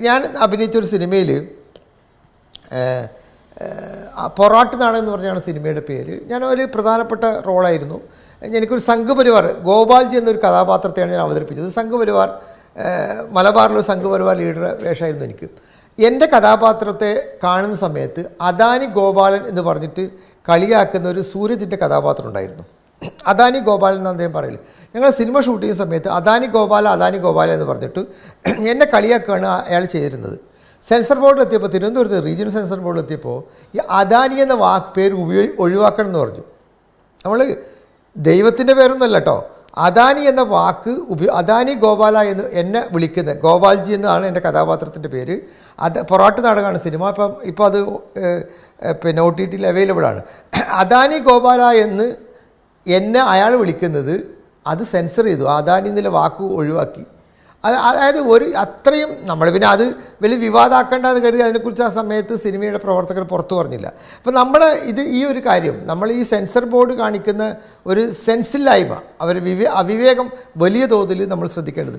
ഞാൻ അഭിനയിച്ചൊരു സിനിമയിൽ പൊറാട്ട് നാടകം എന്ന് പറഞ്ഞാണ് സിനിമയുടെ പേര്. ഞാൻ ഒരു പ്രധാനപ്പെട്ട റോളായിരുന്നു. എനിക്കൊരു സംഘപരിവാർ ഗോപാൽജി എന്നൊരു കഥാപാത്രത്തെയാണ് ഞാൻ അവതരിപ്പിച്ചത്. സംഘപരിവാർ മലബാറിലൊരു സംഘപരിവാർ ലീഡർ വേഷമായിരുന്നു എനിക്ക്. എൻ്റെ കഥാപാത്രത്തെ കാണുന്ന സമയത്ത് അദാനി ഗോപാലൻ എന്ന് പറഞ്ഞിട്ട് കളിയാക്കുന്ന ഒരു സൂരജിൻ്റെ കഥാപാത്രം ഉണ്ടായിരുന്നു. അദാനി ഗോപാലൻ എന്ന് അദ്ദേഹം പറയില്ല. ഞങ്ങൾ സിനിമ ഷൂട്ട് ചെയ്യുന്ന സമയത്ത് അദാനി ഗോപാല എന്ന് പറഞ്ഞിട്ട് എന്നെ കളിയാക്കുകയാണ് അയാൾ ചെയ്തിരുന്നത്. സെൻസർ ബോർഡിലെത്തിയപ്പോൾ, തിരുവനന്തപുരത്ത് റീജിയണൽ സെൻസർ ബോർഡിലെത്തിയപ്പോൾ ഈ അദാനി എന്ന പേര് ഒഴിവാക്കണം എന്ന് പറഞ്ഞു. നമ്മൾ ദൈവത്തിൻ്റെ പേരൊന്നുമല്ല കേട്ടോ, അദാനി എന്ന വാക്ക് അദാനി ഗോപാല എന്ന് എന്നെ വിളിക്കുന്നത്, ഗോപാൽജി എന്നാണ് എൻ്റെ കഥാപാത്രത്തിൻ്റെ പേര്. പൊറാട്ട് നാടകമാണ് സിനിമ. ഇപ്പോൾ അത് പിന്നെ OTT അവൈലബിൾ ആണ്. അദാനി ഗോപാല എന്ന് എന്നെ അയാൾ വിളിക്കുന്നത് അത് സെൻസർ ചെയ്തു, അദാനി എന്നുള്ള വാക്ക് ഒഴിവാക്കി. അതായത് അത്രയും നമ്മൾ പിന്നെ അത് വലിയ വിവാദമാക്കേണ്ടെന്ന് കരുതി അതിനെക്കുറിച്ച് ആ സമയത്ത് സിനിമയുടെ പ്രവർത്തകർ പുറത്തു പറഞ്ഞില്ല. അപ്പോൾ നമ്മുടെ ഈ ഒരു കാര്യം, നമ്മൾ ഈ സെൻസർ ബോർഡ് കാണിക്കുന്ന ഒരു സെൻസില്ലായ്മ, അവിവേകം വലിയ തോതിൽ നമ്മൾ ശ്രദ്ധിക്കേണ്ടതുണ്ട്.